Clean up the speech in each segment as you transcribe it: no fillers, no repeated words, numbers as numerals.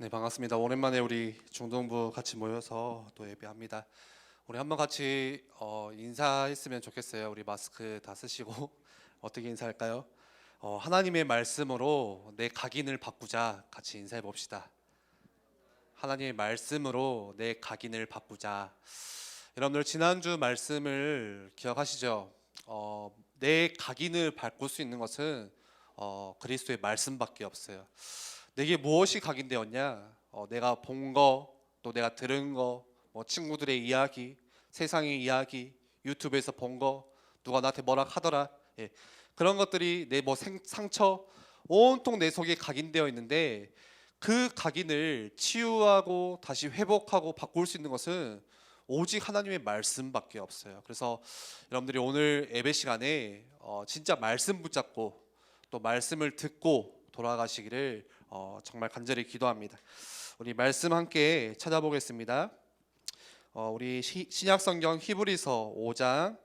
네, 반갑습니다. 오랜만에 우리 중동부 같이 모여서 또 예배합니다. 우리 한번 같이 인사했으면 좋겠어요. 우리 마스크 다 쓰시고 어떻게 인사할까요? 하나님의 말씀으로 내 각인을 바꾸자. 같이 인사해 봅시다. 하나님의 말씀으로 내 각인을 바꾸자. 여러분들 지난주 말씀을 기억하시죠? 내 각인을 바꿀 수 있는 것은 그리스도의 말씀밖에 없어요. 내게 무엇이 각인되었냐? 내가 본 거, 또 내가 들은 거, 뭐 친구들의 이야기, 세상의 이야기, 유튜브에서 본 거, 누가 나한테 뭐라 하더라, 예, 그런 것들이 내 뭐 상처, 온통 내 속에 각인되어 있는데 그 각인을 치유하고 다시 회복하고 바꿀 수 있는 것은 오직 하나님의 말씀밖에 없어요. 그래서 여러분들이 오늘 예배 시간에 진짜 말씀 붙잡고 또 말씀을 듣고 돌아가시기를 정말 간절히 기도합니다. 우리 말씀 함께 찾아보겠습니다. 우리 신약 성경 히브리서 5장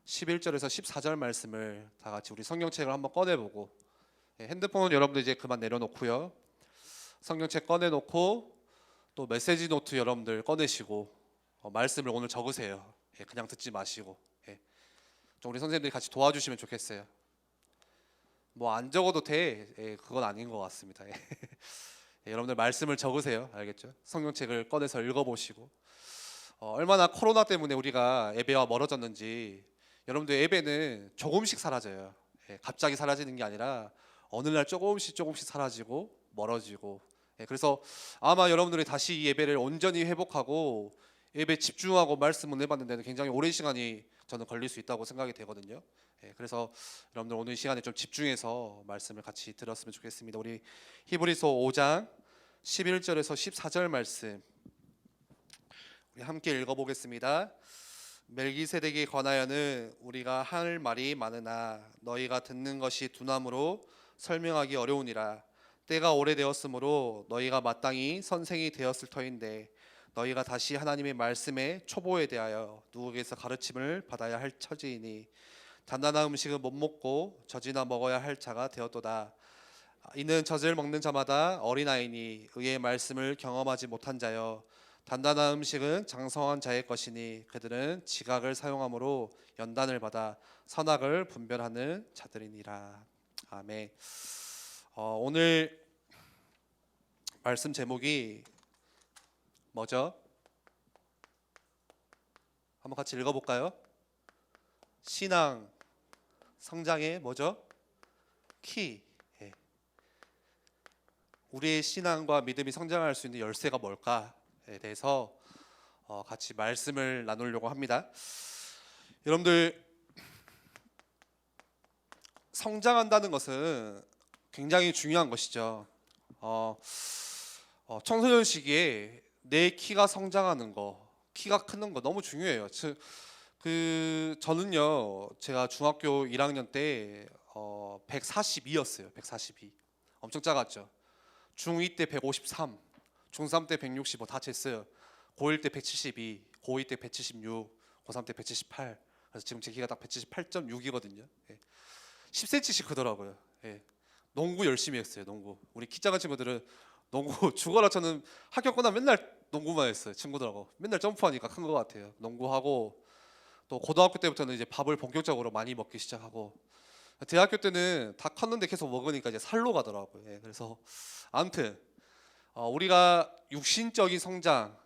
11절에서 14절 말씀을 다 같이 우리 성경책을 한번 꺼내보고, 핸드폰 여러분들 이제 그만 내려놓고요. 성경책 꺼내놓고 또 메시지 노트 여러분들 꺼내시고 말씀을 오늘 적으세요. 그냥 듣지 마시고. 좀 우리 선생님들이 같이 도와주시면 좋겠어요. 뭐 안 적어도 돼. 그건 아닌 것 같습니다. 여러분들 말씀을 적으세요. 알겠죠? 성경책을 꺼내서 읽어보시고, 얼마나 코로나 때문에 우리가 예배와 멀어졌는지. 여러분들 예배는 조금씩 사라져요. 갑자기 사라지는 게 아니라 어느 날 조금씩 사라지고 멀어지고. 그래서 아마 여러분들이 다시 이 예배를 온전히 회복하고 예배 집중하고 말씀을 해봤는 데는 굉장히 오랜 시간이 저는 걸릴 수 있다고 생각이 되거든요. 그래서 여러분들 오늘 이 시간에 좀 집중해서 말씀을 같이 들었으면 좋겠습니다. 우리 히브리서 5장 11절에서 14절 말씀 우리 함께 읽어보겠습니다. 멜기세덱에 관하여는 우리가 할 말이 많으나 너희가 듣는 것이 둔함으로 설명하기 어려우니라. 때가 오래되었으므로 너희가 마땅히 선생이 되었을 터인데 너희가 다시 하나님의 말씀의 초보에 대하여 누구에게서 가르침을 받아야 할 처지이니 단단한 음식은 못 먹고 젖이나 먹어야 할 자가 되었도다. 이는 젖을 먹는 자마다 어린아이니 의의 말씀을 경험하지 못한 자여 단단한 음식은 장성한 자의 것이니 그들은 지각을 사용함으로 연단을 받아 선악을 분별하는 자들이니라. 아멘. 오늘 말씀 제목이 뭐죠? 한번 같이 읽어볼까요? 신앙 성장의 뭐죠? 키. 우리의 신앙과 믿음이 성장할 수 있는 열쇠가 뭘까에 대해서 같이 말씀을 나누려고 합니다. 여러분들, 성장한다는 것은 굉장히 중요한 것이죠. 청소년 시기에 내 키가 성장하는 거, 키가 크는 거 너무 중요해요. 저는요, 제가 중학교 1학년 때 142였어요. 142. 엄청 작았죠. 중2 때 153, 중3 때 165 다 쟀어요. 고1 때 172, 고2 때 176, 고3 때 178. 그래서 지금 제 키가 딱 178.6이거든요. 10cm씩 크더라고요. 농구 열심히 했어요. 농구. 우리 키 작은 친구들은 농구 죽어라 저는 학교 끝나면 맨날 농구만 했어요. 친구들하고 맨날 점프하니까 큰 것 같아요. 농구하고 또 고등학교 때부터는 이제 밥을 본격적으로 많이 먹기 시작하고 대학교 때는 다 컸는데 계속 먹으니까 이제 살로 가더라고요. 그래서 아무튼 우리가 육신적인 성장,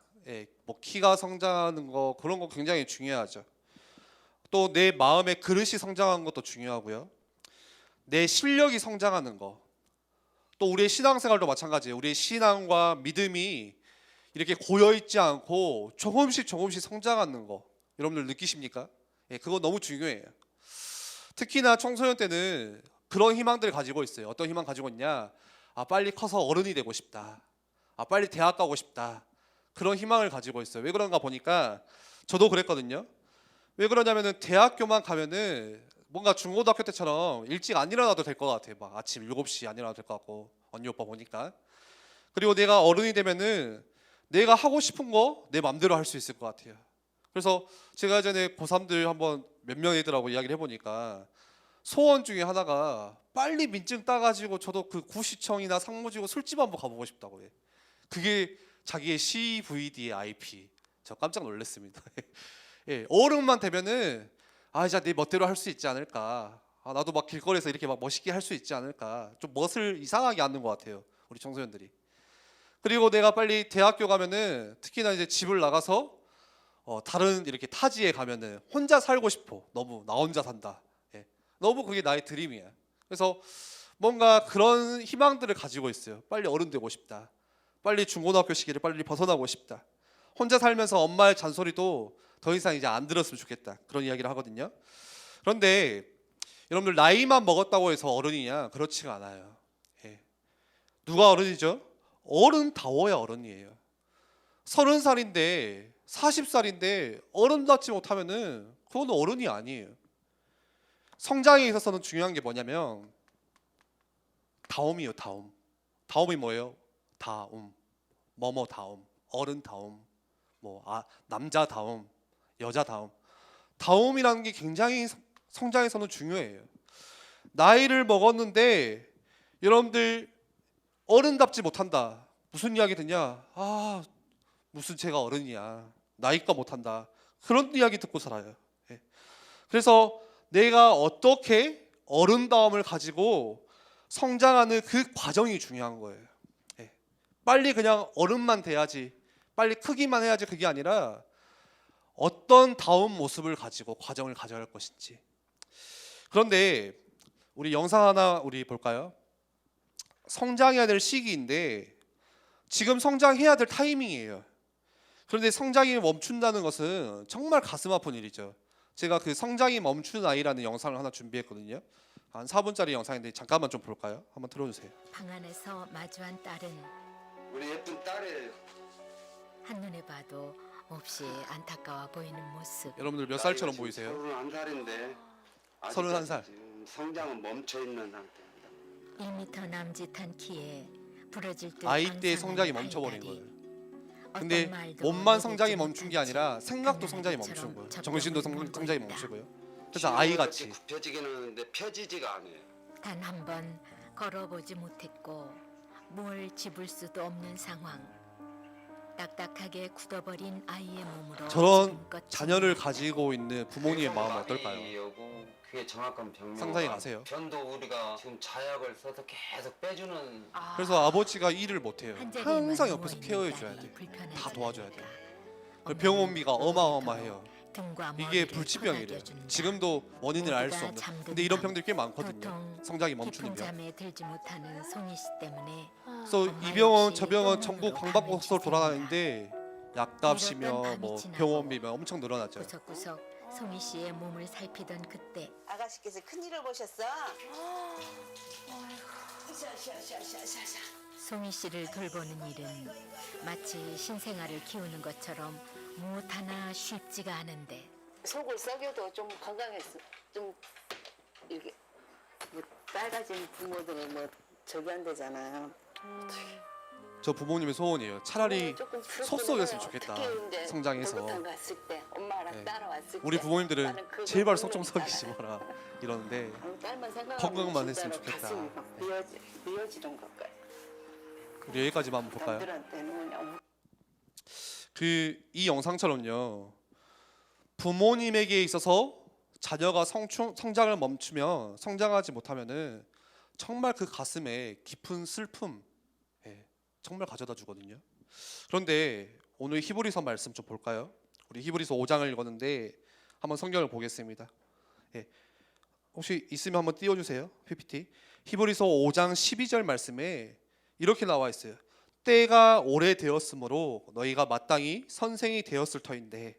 뭐 키가 성장하는 거 그런 거 굉장히 중요하죠. 또 내 마음의 그릇이 성장하는 것도 중요하고요. 내 실력이 성장하는 거, 또 우리의 신앙생활도 마찬가지예요. 우리의 신앙과 믿음이 이렇게 고여있지 않고 조금씩 성장하는 거 여러분들 느끼십니까? 그거 너무 중요해요. 특히나 청소년 때는 그런 희망들을 가지고 있어요. 어떤 희망 가지고 있냐? 빨리 커서 어른이 되고 싶다. 빨리 대학 가고 싶다. 그런 희망을 가지고 있어요. 왜 그런가 보니까 저도 그랬거든요. 왜 그러냐면은 대학교만 가면은 뭔가 중고등학교 때처럼 일찍 안 일어나도 될 것 같아요. 막 아침 7시 안 일어나도 될 것 같고 언니 오빠 보니까. 그리고 내가 어른이 되면은 내가 하고 싶은 거 내 맘대로 할 수 있을 것 같아요. 그래서 제가 예전에 고3들 한번 몇 명이더라고 이야기를 해보니까 소원 중에 하나가 빨리 민증 따가지고 저도 그 구시청이나 상무지구 술집 한번 가보고 싶다고 해. 그게 자기의 CVD의 IP. 저 깜짝 놀랐습니다. 예, 어른만 되면은 이제 내 멋대로 할 수 있지 않을까. 나도 막 길거리에서 이렇게 막 멋있게 할 수 있지 않을까. 좀 멋을 이상하게 하는 것 같아요, 우리 청소년들이. 그리고 내가 빨리 대학교 가면은 특히나 이제 집을 나가서 다른 이렇게 타지에 가면은 혼자 살고 싶어. 너무 나 혼자 산다. 예, 너무 그게 나의 드림이야. 그래서 뭔가 그런 희망들을 가지고 있어요. 빨리 어른 되고 싶다. 빨리 중고등학교 시기를 빨리 벗어나고 싶다. 혼자 살면서 엄마의 잔소리도 더 이상 이제 안 들었으면 좋겠다. 그런 이야기를 하거든요. 그런데 여러분들 나이만 먹었다고 해서 어른이냐? 그렇지가 않아요. 예. 누가 어른이죠? 어른다워야 어른이에요. 30살인데 40살인데 어른답지 못하면은 그건 어른이 아니에요. 성장에 있어서는 중요한 게 뭐냐면 다움이에요. 다움. 다움이 뭐예요? 다움. 뭐뭐다움. 어른다움. 남자다움. 여자다움. 다움이라는 게 굉장히 성장에서는 중요해요. 나이를 먹었는데 여러분들 어른답지 못한다. 무슨 이야기 듣냐? 무슨 제가 어른이야. 나이가 못한다. 그런 이야기 듣고 살아요. 예. 그래서 내가 어떻게 어른다움을 가지고 성장하는 그 과정이 중요한 거예요. 예. 빨리 그냥 어른만 돼야지, 빨리 크기만 해야지 그게 아니라 어떤 다운 모습을 가지고 과정을 가져갈 것인지. 그런데 우리 영상 하나 우리 볼까요? 성장해야 될 시기인데 지금 성장해야 될 타이밍이에요. 그런데 성장이 멈춘다는 것은 정말 가슴 아픈 일이죠. 제가 그 성장이 멈춘 아이라는 영상을 하나 준비했거든요. 한 4분짜리 영상인데 잠깐만 좀 볼까요? 한번 틀어주세요. 방 안에서 마주한 딸은 우리 예쁜 딸이에요. 한눈에 봐도 몹시 안타까워 보이는 모습. 여러분들 몇 살처럼 보이세요? 31살인데 31살. 성장은 멈춰 있는 상태입니다. 1m 남짓한 키에 부러질 듯 아이 때 앙상한 성장이 멈춰버린 팔다리. 거예요. 어떤 근데 말도 몸만 성장이 내뱉지 멈춘 게 아니라 못한 채 생각도 성장이 갓난아기처럼 멈춘 거예요. 젖병을 정신도 물고 성장이 있다. 멈추고요. 그래서 아이같이 이렇게 굽혀지기는 하는데 펴지지가 않아요. 단 한 번 걸어보지 못했고 뭘 집을 수도 없는 상황. 딱딱하게 굳어버린 아이의 몸으로 저런 지금껏 자녀를 지내고 가지고 있는 부모님의 마음 어떨까요? 마비하고 그게 정확한 병명. 상상이 가세요? 변도 우리가 지금 자약을 써서 계속 빼주는. 그래서 아버지가 일을 못해요. 한 자리에만 항상 옆에서 누워있는 케어해줘야 딸이 돼. 불편해지는 다 도와줘야 돼. 엄마는 병원비가 어마어마해요. 등과 이게 머리를 불치병이래요. 토닥여준다. 지금도 원인을 알 수 모두가 없는. 잠든 근데 이런 밤, 병들이 꽤 많거든요. 도통 성장이 깊은 멈추는 병. 잠에 들지 못하는 송이 씨 때문에 그래서 엄마 이 병원 역시 저 병원 또 전국 몸으로 방방곡곡 밤을 돌아다니는데 약값이며 이랬던 밤이 뭐 지나고 병원비며 엄청 늘어나죠. 구석구석 송이 씨의 몸을 살피던 그때 아가씨께서 큰일을 보셨어? 송이 씨를 돌보는 일은 마치 신생아를 키우는 것처럼 무엇 하나 쉽지가 않은데 속을 썩여도 좀 건강해서 좀 이렇게 뭐 빨가진 부모들은 뭐 저기 안 되잖아요. 저 부모님의 소원이에요. 차라리 조금 속 썩였으면 좋겠다. 성장해서. 목욕탕 갔을 때 엄마랑 네. 따라왔을 우리 때 부모님들은 나는 그거 제발 속 좀 모르겠잖아. 썩이지 마라 이러는데 딸만 생각하면 건강만 했으면 진짜로 좋겠다. 가슴이 막 미어지는 것 같아요. 우리 여기까지만 한번 볼까요? 남들한테는 그냥 이 영상처럼요. 부모님에게 있어서 자녀가 성장을 멈추면 성장하지 못하면은 정말 그 가슴에 깊은 슬픔, 정말 가져다 주거든요. 그런데 오늘 히브리서 말씀 좀 볼까요? 우리 히브리서 5장을 읽었는데 한번 성경을 보겠습니다. 혹시 있으면 한번 띄워주세요. PPT. 히브리서 5장 12절 말씀에 이렇게 나와 있어요. 때가 오래되었으므로 너희가 마땅히 선생이 되었을 터인데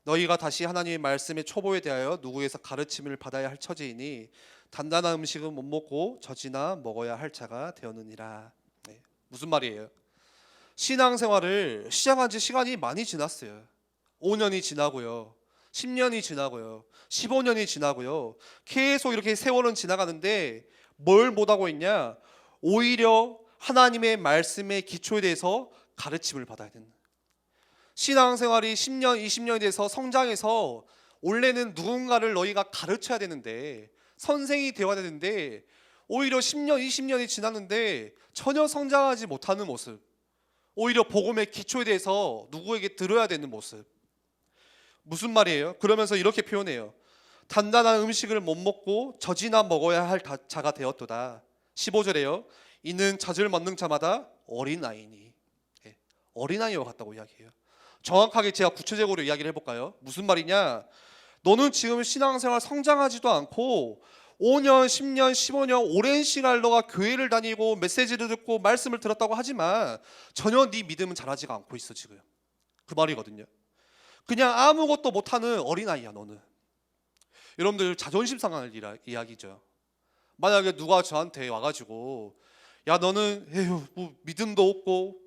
너희가 다시 하나님의 말씀의 초보에 대하여 누구에서 가르침을 받아야 할 처지이니 단단한 음식은 못 먹고 젖이나 먹어야 할 자가 되었느니라. 무슨 말이에요? 신앙생활을 시작한 지 시간이 많이 지났어요. 5년이 지나고요. 10년이 지나고요. 15년이 지나고요. 계속 이렇게 세월은 지나가는데 뭘 못하고 있냐? 오히려 하나님의 말씀의 기초에 대해서 가르침을 받아야 된다. 신앙생활이 10년, 20년이 돼서 성장해서 원래는 누군가를 너희가 가르쳐야 되는데 선생이 되어야 되는데 오히려 10년, 20년이 지났는데 전혀 성장하지 못하는 모습. 오히려 복음의 기초에 대해서 누구에게 들어야 되는 모습. 무슨 말이에요? 그러면서 이렇게 표현해요. 단단한 음식을 못 먹고 젖이나 먹어야 할 자가 되었도다. 15절에요. 이는 젖을 먹는 자마다 어린아이니. 예, 어린아이와 같다고 이야기해요. 정확하게 제가 구체적으로 이야기를 해볼까요? 무슨 말이냐? 너는 지금 신앙생활 성장하지도 않고 5년, 10년, 15년 오랜 시간 너가 교회를 다니고 메시지를 듣고 말씀을 들었다고 하지만 전혀 네 믿음은 자라지가 않고 있어 지금. 그 말이거든요. 그냥 아무것도 못하는 어린아이야 너는. 여러분들 자존심 상할 이야기죠. 만약에 누가 저한테 와가지고 야 너는 에휴 뭐 믿음도 없고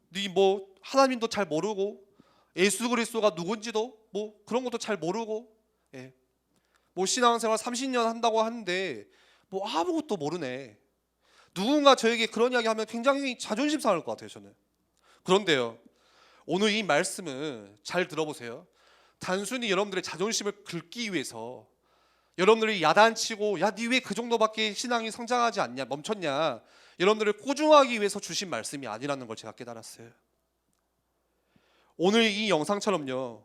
네 뭐 하나님도 잘 모르고 예수 그리스도가 누군지도 뭐 그런 것도 잘 모르고 예. 뭐 신앙생활 30년 한다고 하는데 뭐 아무것도 모르네. 누군가 저에게 그런 이야기 하면 굉장히 자존심 상할 것 같아요 저는. 그런데요 오늘 이 말씀은 잘 들어보세요. 단순히 여러분들의 자존심을 긁기 위해서 여러분들이 야단치고 야 니 왜 그 정도밖에 신앙이 성장하지 않냐 멈췄냐 여러분들을 꾸중하기 위해서 주신 말씀이 아니라는 걸 제가 깨달았어요. 오늘 이 영상처럼요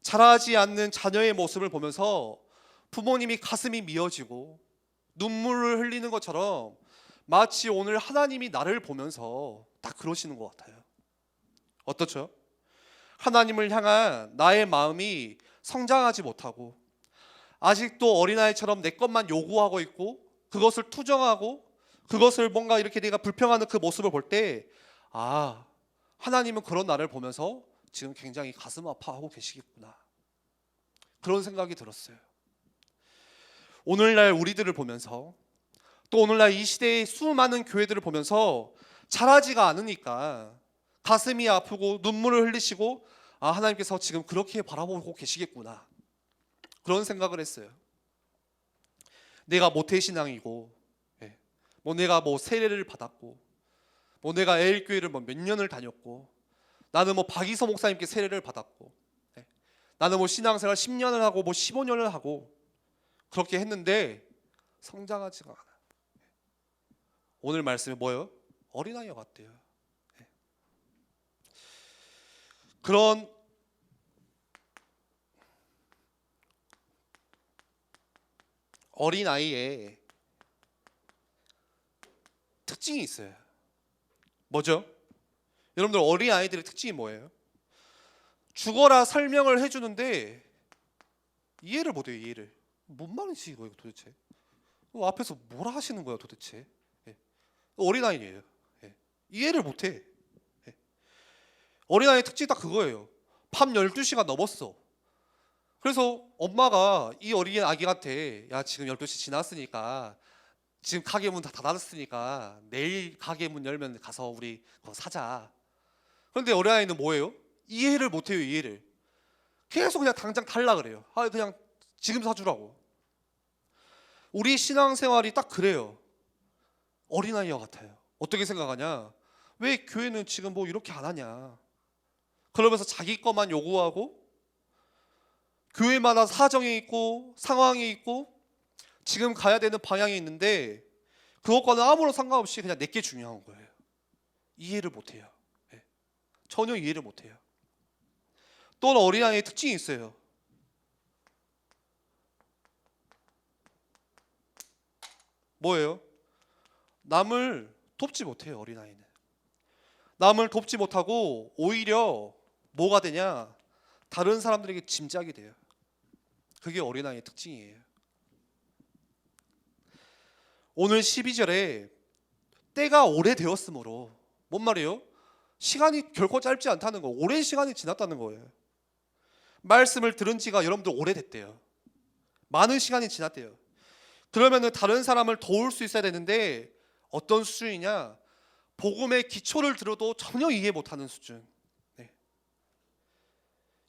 자라지 않는 자녀의 모습을 보면서 부모님이 가슴이 미어지고 눈물을 흘리는 것처럼 마치 오늘 하나님이 나를 보면서 딱 그러시는 것 같아요. 어떻죠? 하나님을 향한 나의 마음이 성장하지 못하고 아직도 어린아이처럼 내 것만 요구하고 있고 그것을 투정하고 그것을 뭔가 이렇게 내가 불평하는 그 모습을 볼 때 아, 하나님은 그런 나를 보면서 지금 굉장히 가슴 아파하고 계시겠구나. 그런 생각이 들었어요. 오늘날 우리들을 보면서 또 오늘날 이 시대의 수많은 교회들을 보면서 자라지가 않으니까 가슴이 아프고 눈물을 흘리시고 아, 하나님께서 지금 그렇게 바라보고 계시겠구나. 그런 생각을 했어요. 내가 모태신앙이고 뭐 내가 뭐 세례를 받았고 뭐 내가 에일교회를 뭐 몇 년을 다녔고 나는 뭐 박이서 목사님께 세례를 받았고 나는 뭐 신앙생활 10년을 하고 뭐 15년을 하고 그렇게 했는데 성장하지가 않아. 오늘 말씀이 뭐예요? 어린아이와 같대요. 그런 어린아이의 특징이 있어요. 뭐죠? 여러분들 어린아이들의 특징이 뭐예요? 죽어라 설명을 해주는데 이해를 못해요. 이해를. 뭔 말이지 이거 도대체? 앞에서 뭐라 하시는 거야 도대체? 어린아이예요. 이해를 못해. 어린아이의 특징이 딱 그거예요. 밤 12시가 넘었어. 그래서 엄마가 이 어린 아기한테 야 지금 12시 지났으니까 지금 가게 문 다 닫았으니까 내일 가게 문 열면 가서 우리 그거 사자. 그런데 어린아이는 뭐예요? 이해를 못해요. 이해를. 계속 그냥 당장 달라 그래요. 아 그냥 지금 사주라고. 우리 신앙생활이 딱 그래요. 어린아이와 같아요. 어떻게 생각하냐? 왜 교회는 지금 뭐 이렇게 안 하냐? 그러면서 자기 것만 요구하고 교회마다 사정이 있고 상황이 있고 지금 가야 되는 방향이 있는데 그것과는 아무런 상관없이 그냥 내게 중요한 거예요. 이해를 못해요. 전혀 이해를 못해요. 또 어린아이의 특징이 있어요. 뭐예요? 남을 돕지 못해요. 어린아이는 남을 돕지 못하고 오히려 뭐가 되냐? 다른 사람들에게 짐작이 돼요. 그게 어린아이의 특징이에요. 오늘 12절에 때가 오래되었으므로 뭔 말이에요? 시간이 결코 짧지 않다는 거. 오랜 시간이 지났다는 거예요. 말씀을 들은 지가 여러분들 오래됐대요. 많은 시간이 지났대요. 그러면은 다른 사람을 도울 수 있어야 되는데 어떤 수준이냐? 복음의 기초를 들어도 전혀 이해 못하는 수준.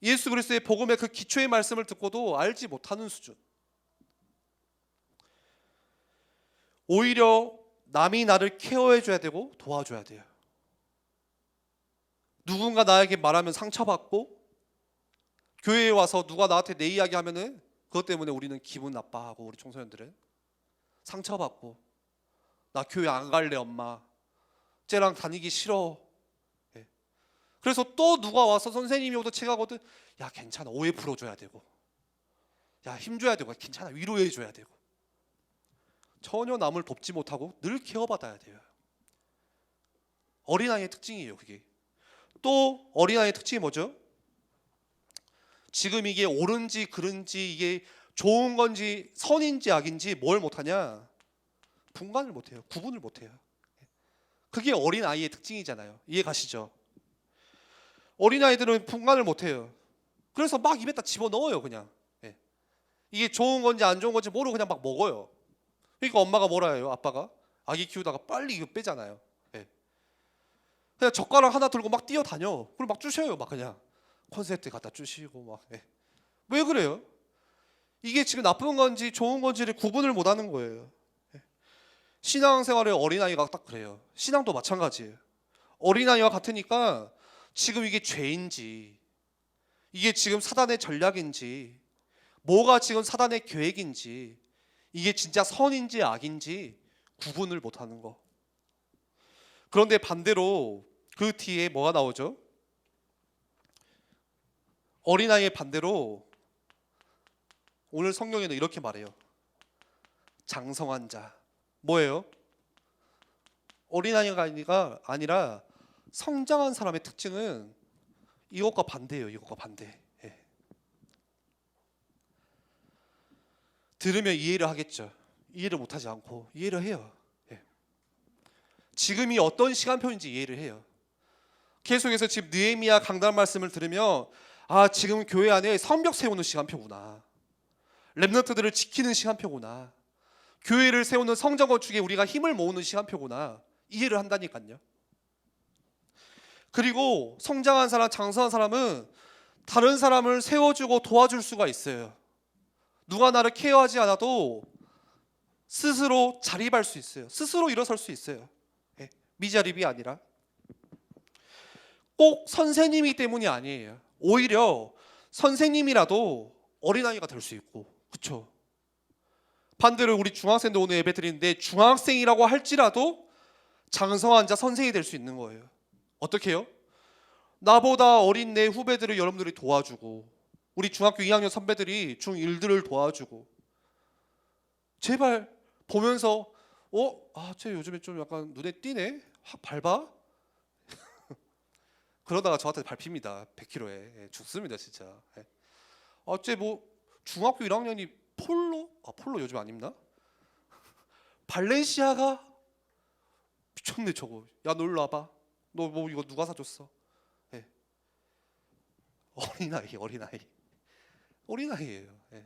예수 그리스도의 복음의 그 기초의 말씀을 듣고도 알지 못하는 수준. 오히려 남이 나를 케어해줘야 되고 도와줘야 돼요. 누군가 나에게 말하면 상처받고 교회에 와서 누가 나한테 내 이야기 하면은 그것 때문에 우리는 기분 나빠하고 우리 청소년들은 상처받고 나 교회 안 갈래 엄마 쟤랑 다니기 싫어. 그래서 또 누가 와서 선생님이 오든 제가 오든 야 괜찮아 오해 풀어줘야 되고 야 힘줘야 되고 괜찮아 위로해줘야 되고 전혀 남을 돕지 못하고 늘 케어받아야 돼요. 어린아이의 특징이에요 그게. 또 어린아이의 특징이 뭐죠? 지금 이게 옳은지 그른지 이게 좋은 건지 선인지 악인지 뭘 못하냐? 분간을 못해요. 구분을 못해요. 그게 어린아이의 특징이잖아요. 이해 가시죠? 어린아이들은 분간을 못해요. 그래서 막 입에다 집어넣어요 그냥. 예. 이게 좋은 건지 안 좋은 건지 모르고 그냥 막 먹어요. 그러니까 엄마가 뭐라 해요? 아빠가 아기 키우다가 빨리 이거 빼잖아요. 예. 그냥 젓가락 하나 들고 막 뛰어다녀. 그리고 막 주셔요 막 그냥 콘센트 갖다 주시고 막. 예. 왜 그래요? 이게 지금 나쁜 건지 좋은 건지를 구분을 못하는 거예요. 예. 신앙생활의 어린아이가 딱 그래요. 신앙도 마찬가지예요. 어린아이와 같으니까 지금 이게 죄인지 이게 지금 사단의 전략인지 뭐가 지금 사단의 계획인지 이게 진짜 선인지 악인지 구분을 못하는 거. 그런데 반대로 그 뒤에 뭐가 나오죠? 어린아이의 반대로 오늘 성경에는 이렇게 말해요. 장성한 자. 뭐예요? 어린아이가 아니라 성장한 사람의 특징은 이것과 반대예요. 이것과 반대. 예. 들으면 이해를 하겠죠. 이해를 못하지 않고 이해를 해요. 예. 지금이 어떤 시간표인지 이해를 해요. 계속해서 지금 느헤미야 강단 말씀을 들으면 아 지금 교회 안에 성벽 세우는 시간표구나. 렘넌트들을 지키는 시간표구나. 교회를 세우는 성전 건축에 우리가 힘을 모으는 시간표구나. 이해를 한다니까요. 그리고 성장한 사람, 장성한 사람은 다른 사람을 세워주고 도와줄 수가 있어요. 누가 나를 케어하지 않아도 스스로 자립할 수 있어요. 스스로 일어설 수 있어요. 예, 미자립이 아니라. 꼭 선생님이기 때문이 아니에요. 오히려 선생님이라도 어린아이가 될 수 있고, 그렇죠? 반대로 우리 중학생들 오늘 예배 드리는데 중학생이라고 할지라도 장성한 자 선생이 될 수 있는 거예요. 어떻게 해요? 나보다 어린 내 후배들을 여러분들이 도와주고 우리 중학교 2학년 선배들이 중1들을 도와주고 제발 보면서 쟤 요즘에 좀 약간 눈에 띄네? 확 밟아? 그러다가 저한테 밟힙니다. 100km에. 죽습니다 진짜. 쟤 뭐 중학교 1학년이 폴로? 폴로 요즘 안 입나? 발렌시아가? 미쳤네 저거. 야 너 일로 와봐. 너 뭐 이거 누가 사줬어? 예. 어린아이예요. 예.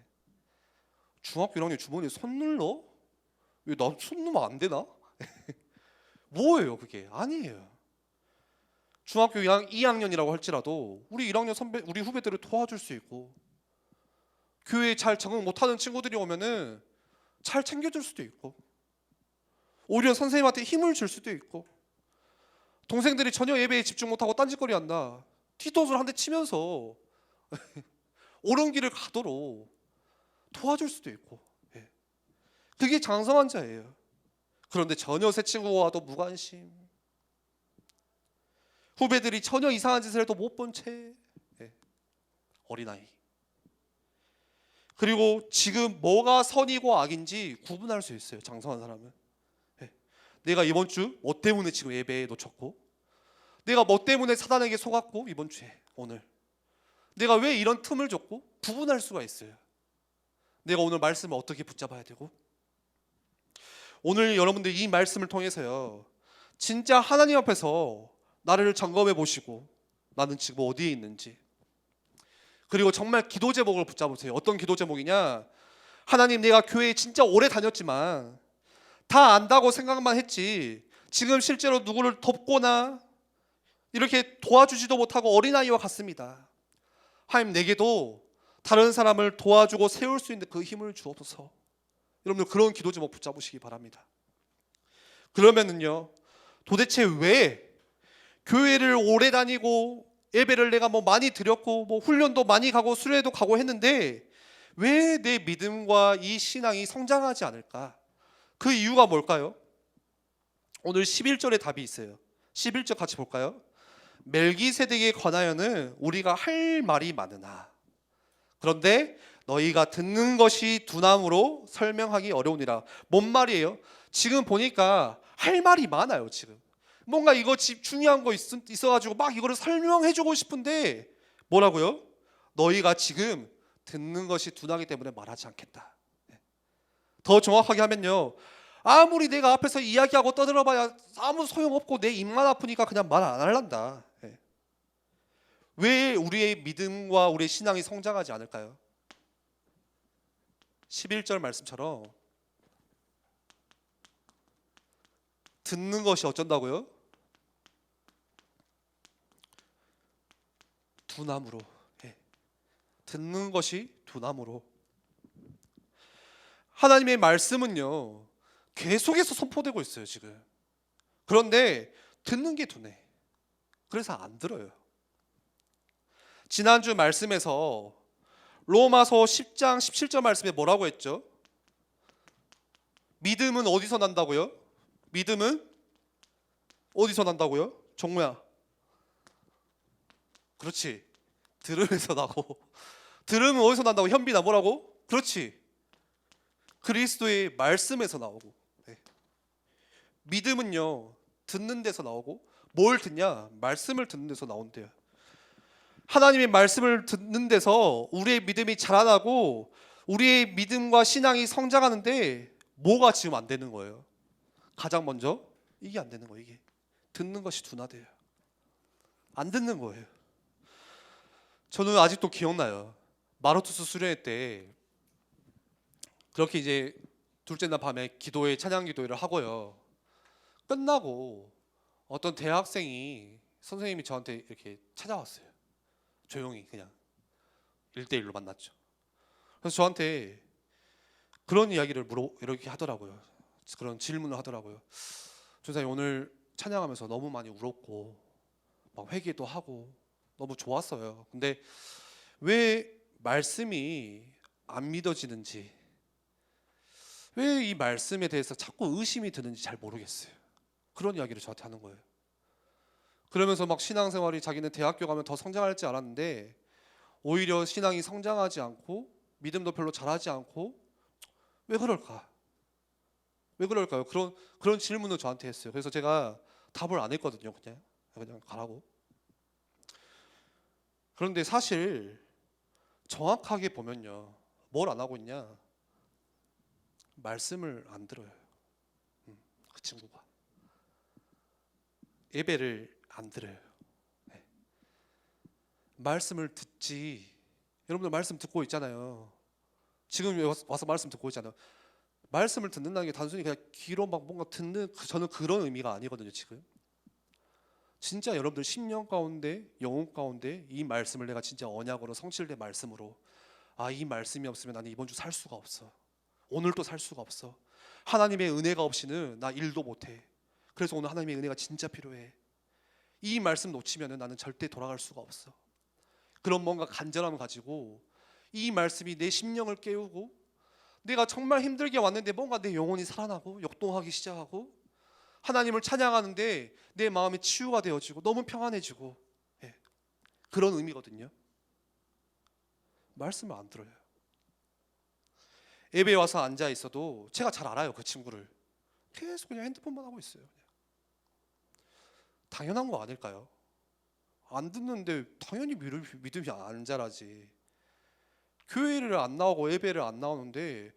중학교 1학년 주머니에 손 눌러? 왜 나 손 넣으면 안 되나? 뭐예요 그게? 아니에요. 중학교 2학년이라고 할지라도 우리 1학년 선배, 우리 후배들을 도와줄 수 있고 교회에 잘 적응 못하는 친구들이 오면은 잘 챙겨줄 수도 있고 오히려 선생님한테 힘을 줄 수도 있고 동생들이 전혀 예배에 집중 못하고 딴짓거리 한다. 티토스를 한 대 치면서 옳은 길을 가도록 도와줄 수도 있고 그게 장성한 자예요. 그런데 전혀 새 친구가 와도 무관심 후배들이 전혀 이상한 짓을 해도 못 본 채 어린아이. 그리고 지금 뭐가 선이고 악인지 구분할 수 있어요. 장성한 사람은. 내가 이번 주 뭐 때문에 지금 예배에 놓쳤고 내가 뭐 때문에 사단에게 속았고 이번 주에 오늘 내가 왜 이런 틈을 줬고 구분할 수가 있어요. 내가 오늘 말씀을 어떻게 붙잡아야 되고 오늘 여러분들 이 말씀을 통해서요 진짜 하나님 앞에서 나를 점검해 보시고 나는 지금 어디에 있는지 그리고 정말 기도 제목을 붙잡으세요. 어떤 기도 제목이냐? 하나님 내가 교회에 진짜 오래 다녔지만 다 안다고 생각만 했지 지금 실제로 누구를 돕거나 이렇게 도와주지도 못하고 어린아이와 같습니다. 하나님 내게도 다른 사람을 도와주고 세울 수 있는 그 힘을 주옵소서. 여러분들 그런 기도 제목 붙잡으시기 바랍니다. 그러면은요 도대체 왜 교회를 오래 다니고 예배를 내가 뭐 많이 드렸고 뭐 훈련도 많이 가고 수련회도 가고 했는데 왜 내 믿음과 이 신앙이 성장하지 않을까? 그 이유가 뭘까요? 오늘 11절에 답이 있어요. 11절 같이 볼까요? 멜기세덱에 관하여는 우리가 할 말이 많으나 그런데 너희가 듣는 것이 두나무로 설명하기 어려우니라. 뭔 말이에요? 지금 보니까 할 말이 많아요. 지금 뭔가 이거 중요한 거 있어가지고 막 이거를 설명해주고 싶은데 뭐라고요? 너희가 지금 듣는 것이 둔하기 때문에 말하지 않겠다. 더 정확하게 하면요, 아무리 내가 앞에서 이야기하고 떠들어봐야 아무 소용없고 내 입만 아프니까 그냥 말 안 할란다. 왜 우리의 믿음과 우리의 신앙이 성장하지 않을까요? 11절 말씀처럼 듣는 것이 어쩐다고요? 두나무로. 듣는 것이 두나무로. 하나님의 말씀은요 계속해서 선포되고 있어요 지금. 그런데 듣는 게 두네. 그래서 안 들어요. 지난주 말씀에서 로마서 10장 17절 말씀에 뭐라고 했죠? 믿음은 어디서 난다고요? 믿음은 어디서 난다고요? 정모야. 그렇지. 들음에서 나고. 들음은 어디서 난다고? 현빈아 뭐라고? 그렇지. 그리스도의 말씀에서 나오고. 믿음은요 듣는 데서 나오고, 뭘 듣냐? 말씀을 듣는 데서 나온대요. 하나님의 말씀을 듣는 데서 우리의 믿음이 자라나고 우리의 믿음과 신앙이 성장하는데 뭐가 지금 안 되는 거예요? 가장 먼저 이게 안 되는 거예요. 이게 듣는 것이 둔하대요. 안 듣는 거예요. 저는 아직도 기억나요. 마르투스 수련회 때 그렇게 이제 둘째 날 밤에 기도회, 찬양 기도회를 하고요. 끝나고 어떤 대학생이 선생님이 저한테 이렇게 찾아왔어요. 조용히 그냥 1대1로 만났죠. 그래서 저한테 그런 이야기를 이렇게 하더라고요. 그런 질문을 하더라고요. 전사님 오늘 찬양하면서 너무 많이 울었고 막 회개도 하고 너무 좋았어요. 근데 왜 말씀이 안 믿어지는지, 왜 이 말씀에 대해서 자꾸 의심이 드는지 잘 모르겠어요. 그런 이야기를 저한테 하는 거예요. 그러면서 막 신앙생활이 자기는 대학교 가면 더 성장할지 알았는데 오히려 신앙이 성장하지 않고 믿음도 별로 잘하지 않고 왜 그럴까? 왜 그럴까요? 그런 질문을 저한테 했어요. 그래서 제가 답을 안 했거든요. 그냥 가라고. 그런데 사실 정확하게 보면요, 뭘 안 하고 있냐? 말씀을 안 들어요. 그 친구가 예배를 안 들어요. 말씀을 듣지. 여러분들 말씀 듣고 있잖아요. 지금 와서 말씀 듣고 있잖아요. 말씀을 듣는다는 게 단순히 그냥 귀로 막 뭔가 듣는, 저는 그런 의미가 아니거든요. 지금 진짜 여러분들 심령 가운데, 영혼 가운데 이 말씀을 내가 진짜 언약으로 성실된 말씀으로, 아, 이 말씀이 없으면 나는 이번 주 살 수가 없어. 오늘도 살 수가 없어. 하나님의 은혜가 없이는 나 일도 못해. 그래서 오늘 하나님의 은혜가 진짜 필요해. 이 말씀 놓치면 나는 절대 돌아갈 수가 없어. 그런 뭔가 간절함을 가지고 이 말씀이 내 심령을 깨우고, 내가 정말 힘들게 왔는데 뭔가 내 영혼이 살아나고 역동하기 시작하고 하나님을 찬양하는데 내 마음이 치유가 되어지고 너무 평안해지고, 그런 의미거든요. 말씀을 안 들어요. 예배에 와서 앉아 있어도 제가 잘 알아요. 그 친구를 계속 그냥 핸드폰만 하고 있어요. 당연한 거 아닐까요? 안 듣는데 당연히 믿음이 안 자라지. 교회를 안 나오고 예배를 안 나오는데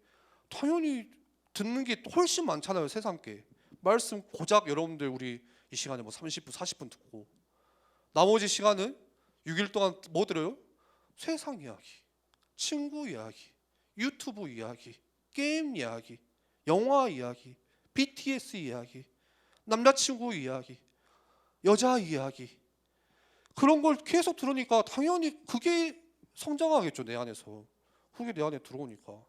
당연히 듣는 게 훨씬 많잖아요. 세상 게 말씀 고작 여러분들 우리 이 시간에 뭐 30분 40분 듣고 나머지 시간은 6일 동안 뭐 들어요? 세상 이야기, 친구 이야기, 유튜브 이야기, 게임 이야기, 영화 이야기, BTS 이야기, 남자친구 이야기, 여자 이야기, 그런 걸 계속 들으니까 당연히 그게 성장하겠죠. 내 안에서. 그게 내 안에 들어오니까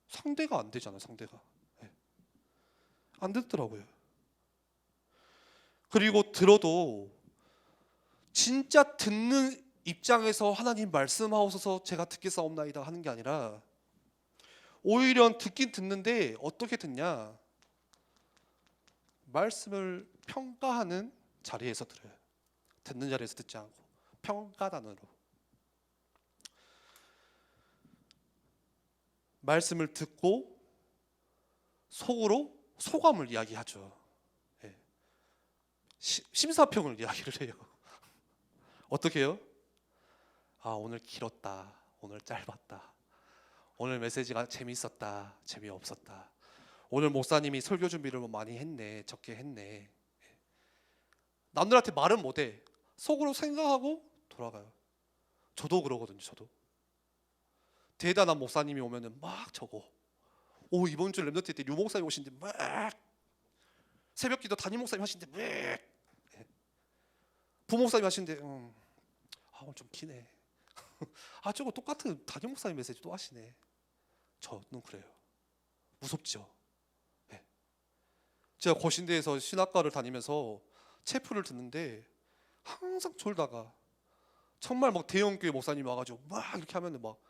상대가 안 되잖아요. 상대가 안 듣더라고요. 그리고 들어도 진짜 듣는 입장에서 하나님 말씀하옵소서 제가 듣겠사옵나이다 하는 게 아니라 오히려 듣긴 듣는데 어떻게 듣냐? 말씀을 평가하는 자리에서 들어요. 듣는 자리에서 듣지 않고 평가단으로 말씀을 듣고 속으로 소감을 이야기하죠. 예. 심사평을 이야기를 해요. 어떻게 해요? 아, 오늘 길었다, 오늘 짧았다, 오늘 메시지가 재미있었다, 재미없었다, 오늘 목사님이 설교 준비를 많이 했네, 적게 했네. 남들한테 말은 못해. 속으로 생각하고 돌아가요. 저도 그러거든요. 저도 대단한 목사님이 오면은 막 적어. 오, 이번 주 랩너트 때 류 목사님 오신데 막 새벽기도 담임 목사님 하신데 막 부목사님 하신데 아, 오늘 좀 기네. 아, 저거 똑같은 담임 목사님 메시지 또 하시네. 저는 그래요. 무섭죠. 네. 제가 고신대에서 신학과를 다니면서 체프를 듣는데 항상 졸다가 정말 막 대형교회 목사님이 와가지고 막 이렇게 하면은 막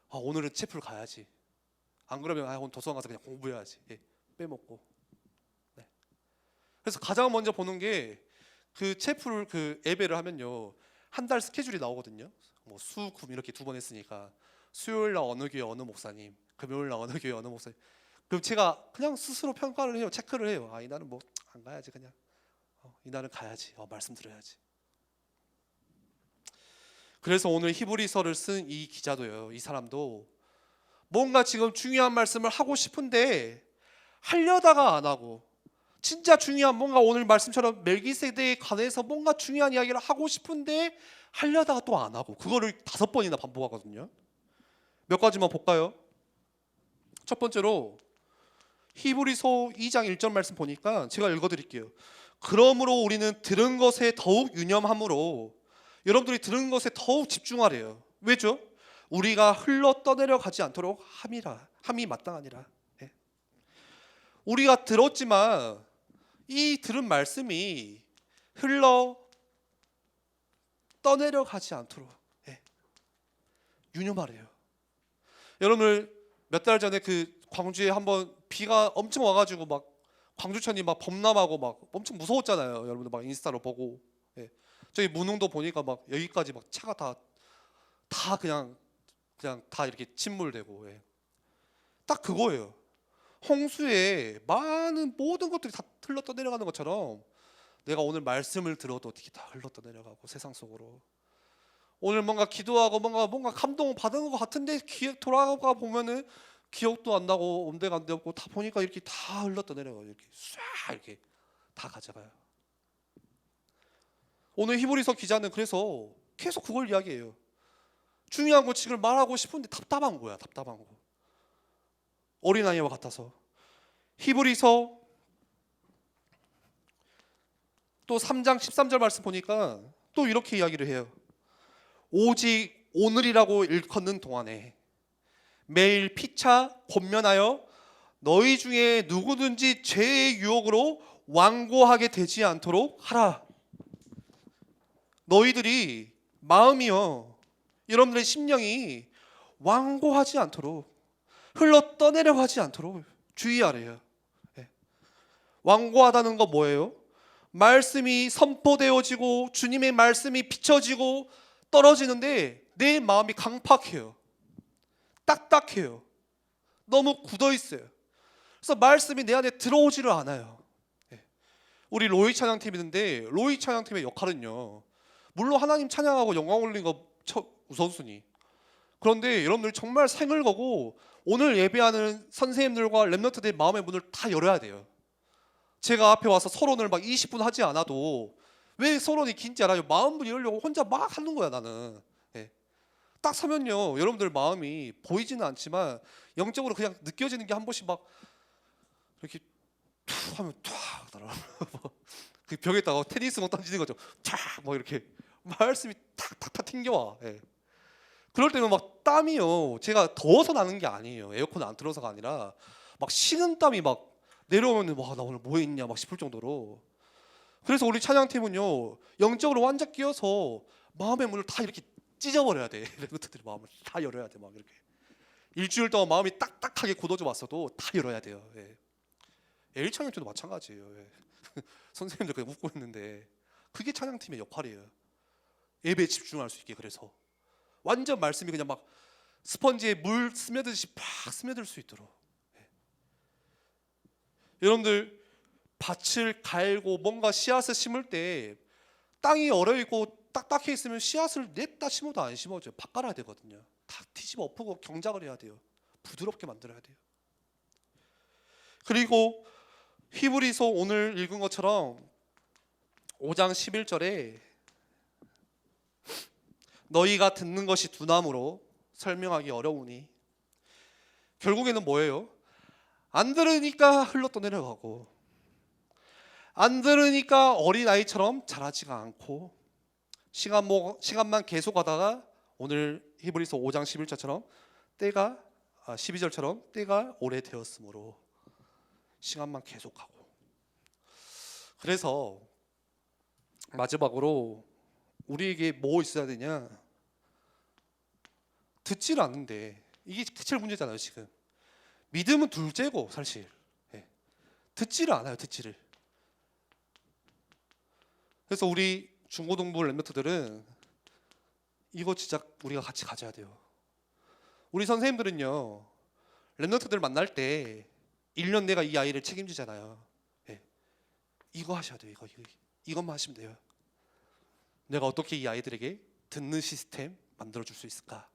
아, 오늘은 체프를 가야지. 안 그러면 아, 오늘 도서관 가서 그냥 공부해야지. 예, 빼먹고. 네. 그래서 가장 먼저 보는 게 그 체프를 그 예배를 하면요, 한 달 스케줄이 나오거든요. 뭐 수, 금 이렇게 두 번 했으니까 수요일 날 어느 교회 어느 목사님, 금요일 날 어느 교회 어느 목사님. 그럼 제가 그냥 스스로 평가를 해요. 체크를 해요. 아, 이날은 뭐 안 가야지 그냥. 이날은 가야지. 말씀 들어야지. 그래서 오늘 히브리서를 쓴 이 기자도요, 이 사람도 뭔가 지금 중요한 말씀을 하고 싶은데 하려다가 안 하고, 진짜 중요한 뭔가 오늘 말씀처럼 멜기세덱에 관해서 뭔가 중요한 이야기를 하고 싶은데 하려다가 또 안 하고, 그거를 5번이나 반복하거든요. 몇 가지만 볼까요? 첫 번째로 히브리서 2장 1절 말씀 보니까 제가 읽어드릴게요. 그러므로 우리는 들은 것에 더욱 유념함으로, 여러분들이 들은 것에 더욱 집중하래요. 왜죠? 우리가 흘러 떠내려 가지 않도록 함이 마땅하니라. 예. 우리가 들었지만 이 들은 말씀이 흘러 떠내려 가지 않도록 유념하래요. 여러분들 몇 달 전에 그 광주에 한번 비가 엄청 와가지고 막 광주천이 막 범람하고 막 엄청 무서웠잖아요. 여러분들 막 인스타로 보고. 저희 문흥도 보니까 막 여기까지 막 차가 다 그냥 다 이렇게 침몰되고. 딱 그거예요. 홍수에 많은 모든 것들이 다 흘러 떠내려가는 것처럼 내가 오늘 말씀을 들어도 어떻게 다 흘러 떠내려가고 세상 속으로. 오늘 뭔가 기도하고 뭔가 감동을 받은 것 같은데 돌아가 보면은 기억도 안 나고 온데가 안 되었고, 다 보니까 이렇게 다 흘러 떠내려가요. 이렇게 쏴 이렇게 다 가져가요. 오늘 히브리서 기자는 그래서 계속 그걸 이야기해요. 중요한 거 지금 말하고 싶은데 답답한 거야. 답답한 거. 어린아이와 같아서. 히브리서 또 3장 13절 말씀 보니까 또 이렇게 이야기를 해요. 오직 오늘이라고 일컫는 동안에 매일 피차 권면하여 너희 중에 누구든지 죄의 유혹으로 완고하게 되지 않도록 하라. 너희들이 마음이요, 여러분들의 심령이 완고하지 않도록, 흘러 떠내려가지 않도록 주의하래요. 완고하다는 거 뭐예요? 말씀이 선포되어지고 주님의 말씀이 비춰지고 떨어지는데 내 마음이 강팍해요. 딱딱해요. 너무 굳어 있어요. 그래서 말씀이 내 안에 들어오지를 않아요. 우리 로이 찬양팀이 있는데 로이 찬양팀의 역할은요, 물론 하나님 찬양하고 영광 올리는 거 우선순위. 그런데 여러분들 정말 생을 거고 오늘 예배하는 선생님들과 랩런트들의 마음의 문을 다 열어야 돼요. 제가 앞에 와서 서론을 막 20분 하지 않아도, 왜 서론이 긴지 알아요? 마음을 열려고 혼자 막 하는 거야 나는. 딱 서면요, 여러분들 마음이 보이지는 않지만 영적으로 그냥 느껴지는 게 한 번씩 막 이렇게 툭 하면 툭 하더라. 그 벽에다가 테니스공 던지는 거죠. 탁막 이렇게 말씀이 탁탁탁 튕겨와. 그럴 때는 막 땀이요, 제가 더워서 나는 게 아니에요. 에어컨 안 틀어서가 아니라 막 식은 땀이 막 내려오면 와, 나 오늘 뭐 했냐 막 싶을 정도로. 그래서 우리 찬양팀은요, 영적으로 완전 끼어서 마음의 문을 다 이렇게 찢어버려야 돼. 랩런트들의 마음을 다 열어야 돼. 막 이렇게 일주일 동안 마음이 딱딱하게 굳어져 왔어도 다 열어야 돼요. L 찬양팀도 마찬가지예요. 선생님들 그냥 웃고 있는데 그게 찬양팀의 역할이에요. 예배에 집중할 수 있게. 그래서 완전 말씀이 그냥 막 스펀지에 물 스며들듯이 팍 스며들 수 있도록. 여러분들 밭을 갈고 뭔가 씨앗을 심을 때 땅이 얼어있고 딱딱해 있으면 씨앗을 냈다 심어도 안 심어져요. 밭 갈아야 되거든요. 다 뒤집어 엎고 경작을 해야 돼요. 부드럽게 만들어야 돼요. 그리고 히브리서 오늘 읽은 것처럼 5장 11절에 너희가 듣는 것이 두나무로 설명하기 어려우니, 결국에는 뭐예요? 안 들으니까 흘러 떠내려가고, 안 들으니까 어린아이처럼 자라지가 않고, 시간만 계속 가다가 오늘 히브리서 5장 11절처럼 12절처럼 때가 오래되었으므로 시간만 계속하고. 그래서 마지막으로 우리에게 뭐 있어야 되냐? 듣지를 않는데, 이게 제일 문제잖아요 지금. 믿음은 둘째고 사실. 듣지를 않아요, 듣지를. 그래서 우리 중고등부 랩런트들은 이거 진짜 우리가 같이 가져야 돼요. 우리 선생님들은요, 랩런트들 만날 때 1년 내가 이 아이를 책임지잖아요. 이거 하셔야 돼요. 이것만 하시면 돼요. 내가 어떻게 이 아이들에게 듣는 시스템 만들어줄 수 있을까?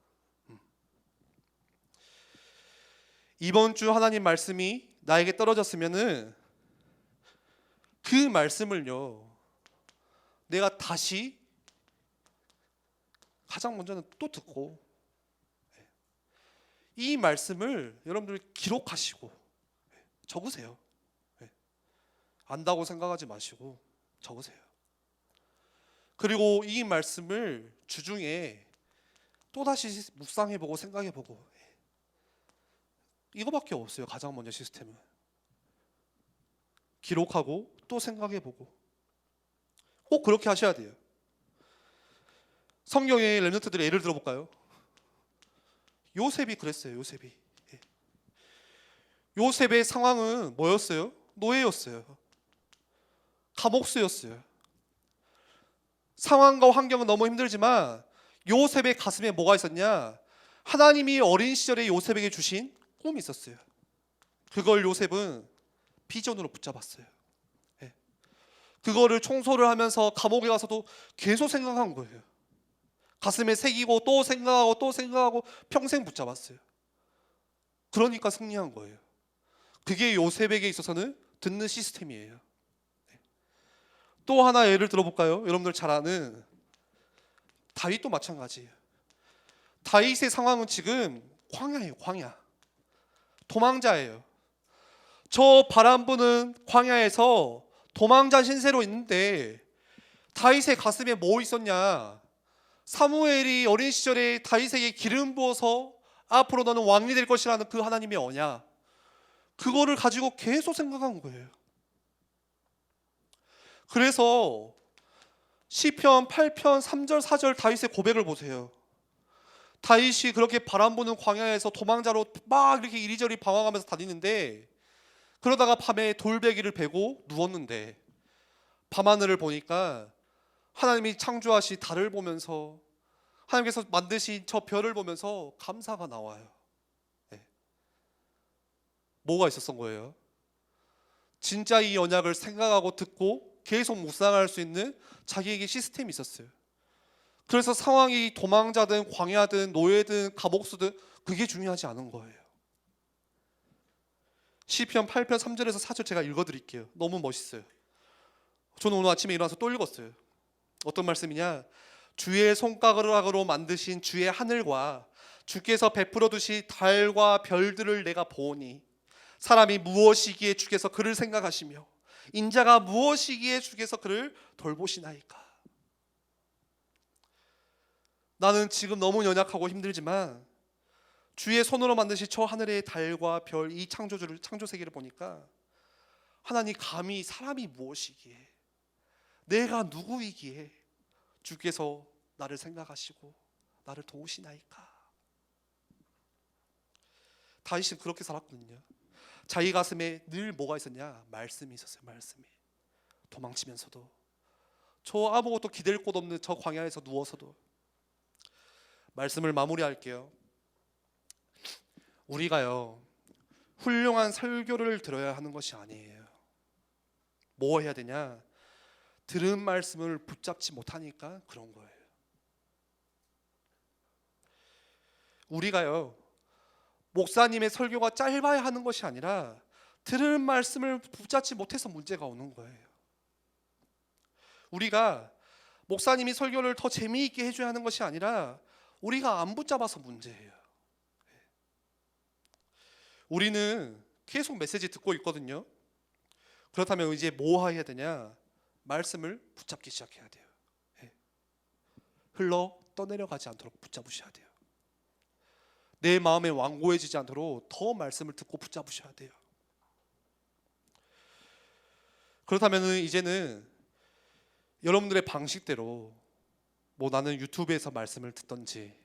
이번 주 하나님 말씀이 나에게 떨어졌으면은 그 말씀을요, 내가 다시 가장 먼저는 또 듣고, 이 말씀을 여러분들 기록하시고 적으세요. 안다고 생각하지 마시고 적으세요. 그리고 이 말씀을 주중에 또다시 묵상해보고 생각해보고, 이거밖에 없어요. 가장 먼저 시스템은 기록하고 또 생각해보고. 꼭 그렇게 하셔야 돼요. 성경의 렘넌트들의 예를 들어볼까요? 요셉이 그랬어요. 요셉의 상황은 뭐였어요? 노예였어요. 감옥수였어요. 상황과 환경은 너무 힘들지만 요셉의 가슴에 뭐가 있었냐? 하나님이 어린 시절에 요셉에게 주신 꿈이 있었어요. 그걸 요셉은 비전으로 붙잡았어요. 그거를 청소를 하면서 감옥에 가서도 계속 생각한 거예요. 가슴에 새기고 또 생각하고 또 생각하고 평생 붙잡았어요. 그러니까 승리한 거예요. 그게 요셉에게 있어서는 듣는 시스템이에요. 또 하나 예를 들어볼까요? 여러분들 잘 아는 다윗도 마찬가지예요. 다윗의 상황은 지금 광야예요. 광야. 도망자예요. 저 바람 부는 광야에서 도망자 신세로 있는데 다윗의 가슴에 뭐 있었냐? 사무엘이 어린 시절에 다윗에게 기름 부어서 앞으로 너는 왕이 될 것이라는 그 하나님의 언약, 그거를 가지고 계속 생각한 거예요. 그래서 시편 8편 3절 4절 다윗의 고백을 보세요. 다윗이 그렇게 바람 부는 광야에서 도망자로 막 이렇게 이리저리 방황하면서 다니는데, 그러다가 밤에 돌베개를 베고 누웠는데 밤하늘을 보니까 하나님이 창조하신 달을 보면서, 하나님께서 만드신 저 별을 보면서 감사가 나와요. 뭐가 있었던 거예요? 진짜 이 언약을 생각하고 듣고 계속 묵상할 수 있는 자기에게 시스템이 있었어요. 그래서 상황이 도망자든 광야든 노예든 감옥수든 그게 중요하지 않은 거예요. 시편 8편 3절에서 4절 제가 읽어드릴게요. 너무 멋있어요. 저는 오늘 아침에 일어나서 또 읽었어요. 어떤 말씀이냐? 주의 손가락으로 만드신 주의 하늘과 주께서 베풀어 두신 달과 별들을 내가 보오니, 사람이 무엇이기에 주께서 그를 생각하시며 인자가 무엇이기에 주께서 그를 돌보시나이까. 나는 지금 너무 연약하고 힘들지만 주의 손으로 만드신 저 하늘의 달과 별, 이 창조 세계를 보니까 하나님, 감히 사람이 무엇이기에, 내가 누구이기에 주께서 나를 생각하시고 나를 도우시나이까. 다윗은 그렇게 살았거든요. 자기 가슴에 늘 뭐가 있었냐? 말씀이 있었어요. 말씀이. 도망치면서도 저 아무것도 기댈 곳 없는 저 광야에서 누워서도. 말씀을 마무리할게요. 우리가요, 훌륭한 설교를 들어야 하는 것이 아니에요. 뭐 해야 되냐? 들은 말씀을 붙잡지 못하니까 그런 거예요. 우리가요, 목사님의 설교가 짧아야 하는 것이 아니라 들은 말씀을 붙잡지 못해서 문제가 오는 거예요. 우리가 목사님이 설교를 더 재미있게 해줘야 하는 것이 아니라 우리가 안 붙잡아서 문제예요. 우리는 계속 메시지 듣고 있거든요. 그렇다면 이제 뭐 해야 되냐? 말씀을 붙잡기 시작해야 돼요. 흘러 떠내려가지 않도록 붙잡으셔야 돼요. 내 마음에 완고해지지 않도록 더 말씀을 듣고 붙잡으셔야 돼요. 그렇다면 이제는 여러분들의 방식대로 뭐 나는 유튜브에서 말씀을 듣던지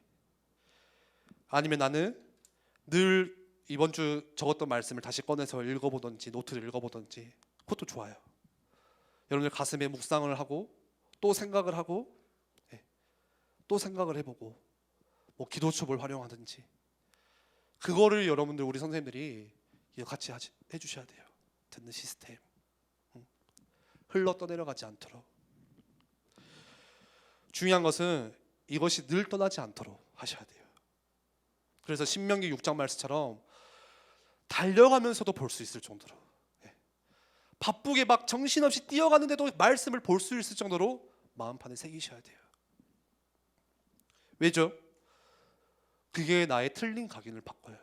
아니면 나는 늘 이번 주 적었던 말씀을 다시 꺼내서 읽어보던지 노트를 읽어보던지 그것도 좋아요. 여러분들 가슴에 묵상을 하고 또 생각을 하고 또 생각을 해보고 뭐 기도첩을 활용하든지 그거를 여러분들 우리 선생님들이 같이 해주셔야 돼요. 듣는 시스템 흘러 떠내려가지 않도록. 중요한 것은 이것이 늘 떠나지 않도록 하셔야 돼요. 그래서 신명기 6장 말씀처럼 달려가면서도 볼 수 있을 정도로 바쁘게 막 정신없이 뛰어가는데도 말씀을 볼 수 있을 정도로 마음판에 새기셔야 돼요. 왜죠? 그게 나의 틀린 각인을 바꿔요.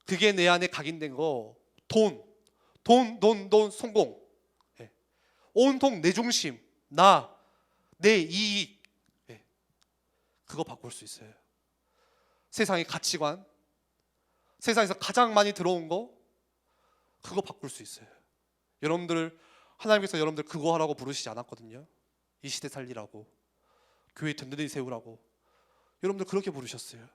그게 내 안에 각인된 거 돈, 성공 온통 내 중심, 내 이익 그거 바꿀 수 있어요. 세상의 가치관, 세상에서 가장 많이 들어온 거 그거 바꿀 수 있어요. 여러분들 하나님께서 여러분들 그거 하라고 부르시지 않았거든요. 이 시대 살리라고, 교회 든든히 세우라고. 여러분들 그렇게 부르셨어요.